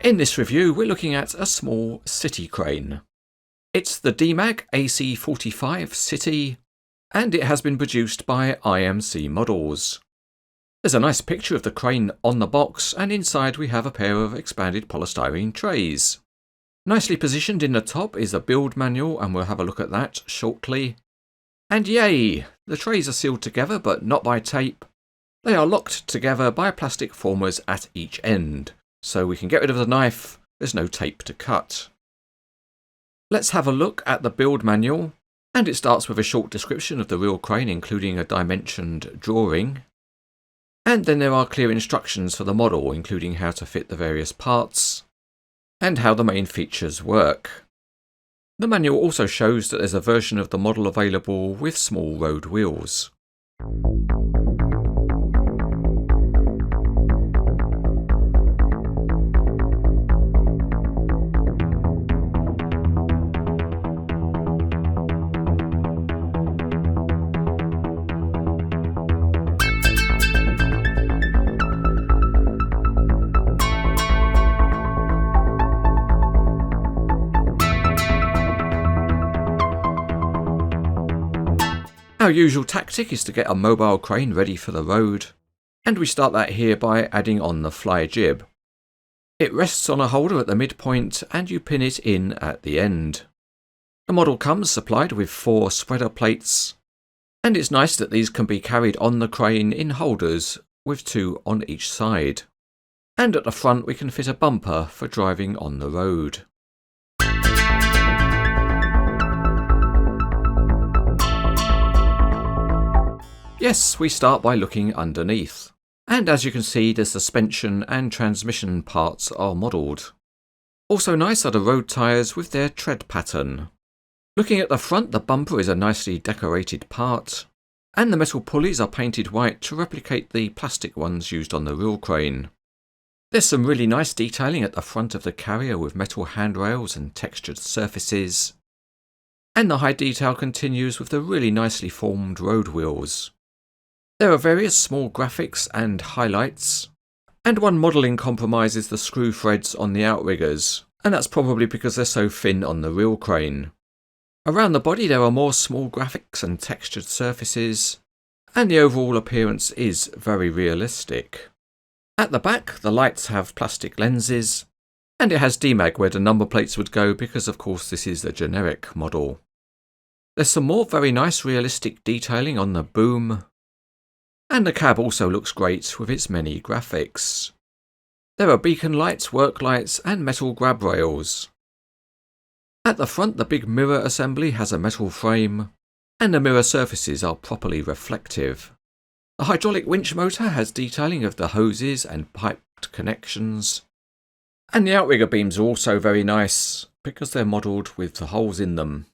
In this review, we're looking at a small city crane. It's the Demag AC45 City, and it has been produced by IMC Models. There's a nice picture of the crane on the box, and inside we have a pair of expanded polystyrene trays. Nicely positioned in the top is a build manual, and we'll have a look at that shortly. And yay! The trays are sealed together, but not by tape. They are locked together by plastic formers at each end, so we can get rid of the knife. There's no tape to cut. Let's have a look at the build manual, and it starts with a short description of the real crane, including a dimensioned drawing. And then there are clear instructions for the model, including how to fit the various parts, and how the main features work. The manual also shows that there's a version of the model available with small road wheels. Our usual tactic is to get a mobile crane ready for the road, and we start that here by adding on the fly jib. It rests on a holder at the midpoint, and you pin it in at the end. The model comes supplied with 4 spreader plates, and it's nice that these can be carried on the crane in holders with 2 on each side. And at the front we can fit a bumper for driving on the road. Yes, we start by looking underneath, and as you can see the suspension and transmission parts are modelled. Also nice are the road tyres with their tread pattern. Looking at the front, the bumper is a nicely decorated part, and the metal pulleys are painted white to replicate the plastic ones used on the real crane. There's some really nice detailing at the front of the carrier with metal handrails and textured surfaces, and the high detail continues with the really nicely formed road wheels. There are various small graphics and highlights, and one modelling compromises the screw threads on the outriggers, and that's probably because they're so thin on the real crane. Around the body there are more small graphics and textured surfaces, and the overall appearance is very realistic. At the back the lights have plastic lenses, and it has Demag where the number plates would go because of course this is a generic model. There's some more very nice realistic detailing on the boom, and the cab also looks great with its many graphics. There are beacon lights, work lights, and metal grab rails. At the front, the big mirror assembly has a metal frame, and the mirror surfaces are properly reflective. The hydraulic winch motor has detailing of the hoses and piped connections, and the outrigger beams are also very nice because they're modelled with the holes in them.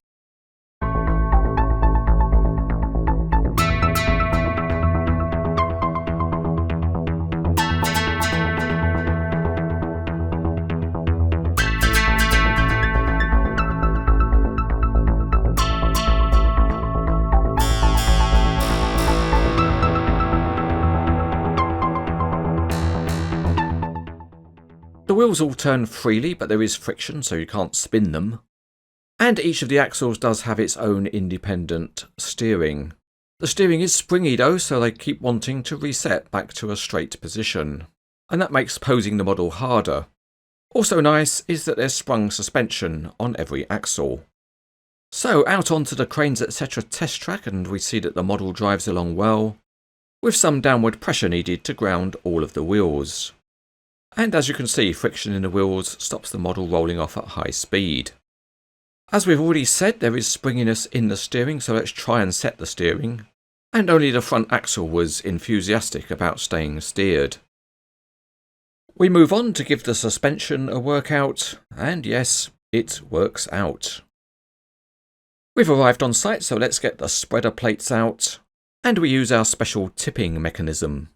The wheels all turn freely, but there is friction so you can't spin them. And each of the axles does have its own independent steering. The steering is springy though, so they keep wanting to reset back to a straight position, and that makes posing the model harder. Also nice is that there's sprung suspension on every axle. So out onto the Cranes etc. test track, and we see that the model drives along well, with some downward pressure needed to ground all of the wheels. And as you can see, friction in the wheels stops the model rolling off at high speed. As we've already said, there is springiness in the steering, so let's try and set the steering. And only the front axle was enthusiastic about staying steered. We move on to give the suspension a workout, and yes, it works out. We've arrived on site, so let's get the spreader plates out, and we use our special tipping mechanism.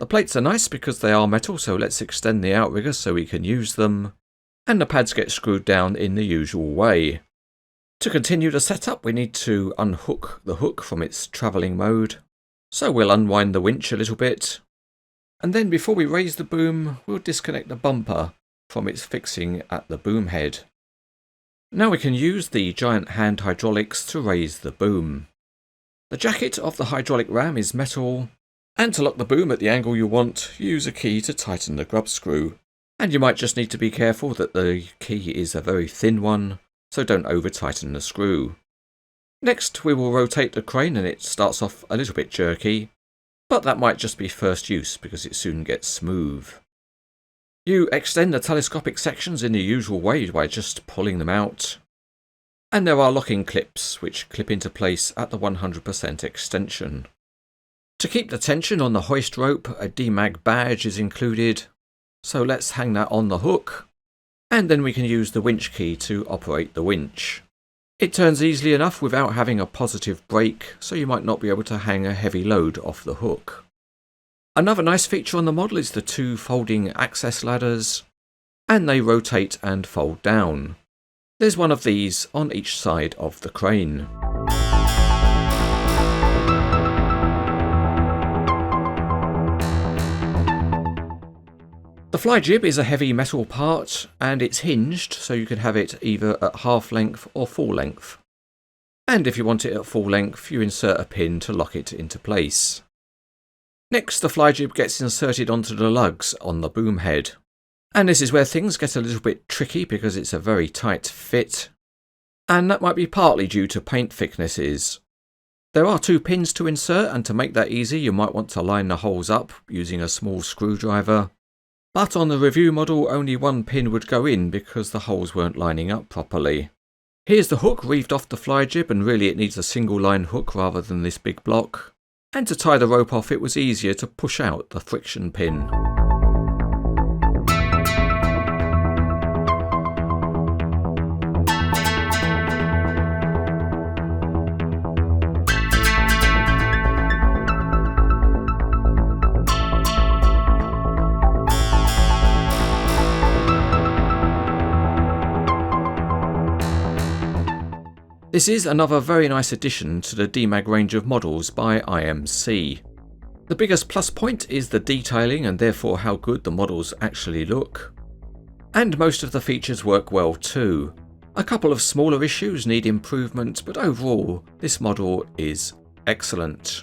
The plates are nice because they are metal, so let's extend the outrigger so we can use them, and the pads get screwed down in the usual way. To continue the setup we need to unhook the hook from its travelling mode, so we'll unwind the winch a little bit, and then before we raise the boom we'll disconnect the bumper from its fixing at the boom head. Now we can use the giant hand hydraulics to raise the boom. The jacket of the hydraulic ram is metal, and to lock the boom at the angle you want, use a key to tighten the grub screw. And you might just need to be careful that the key is a very thin one, so don't over tighten the screw. Next we will rotate the crane and it starts off a little bit jerky, but that might just be first use because it soon gets smooth. You extend the telescopic sections in the usual way by just pulling them out. And there are locking clips which clip into place at the 100% extension. To keep the tension on the hoist rope, a Demag badge is included, so let's hang that on the hook, and then we can use the winch key to operate the winch. It turns easily enough without having a positive brake, so you might not be able to hang a heavy load off the hook. Another nice feature on the model is the two folding access ladders, and they rotate and fold down. There's one of these on each side of the crane. The fly jib is a heavy metal part, and it's hinged, so you can have it either at half length or full length. And if you want it at full length, you insert a pin to lock it into place. Next, the fly jib gets inserted onto the lugs on the boom head. And this is where things get a little bit tricky because it's a very tight fit. And that might be partly due to paint thicknesses. There are 2 pins to insert, and to make that easy you might want to line the holes up using a small screwdriver. But on the review model only 1 pin would go in because the holes weren't lining up properly. Here's the hook reeved off the fly jib, and really it needs a single line hook rather than this big block. And to tie the rope off it was easier to push out the friction pin. This is another very nice addition to the Demag range of models by IMC. The biggest plus point is the detailing and therefore how good the models actually look. And most of the features work well too. A couple of smaller issues need improvement, but overall this model is excellent.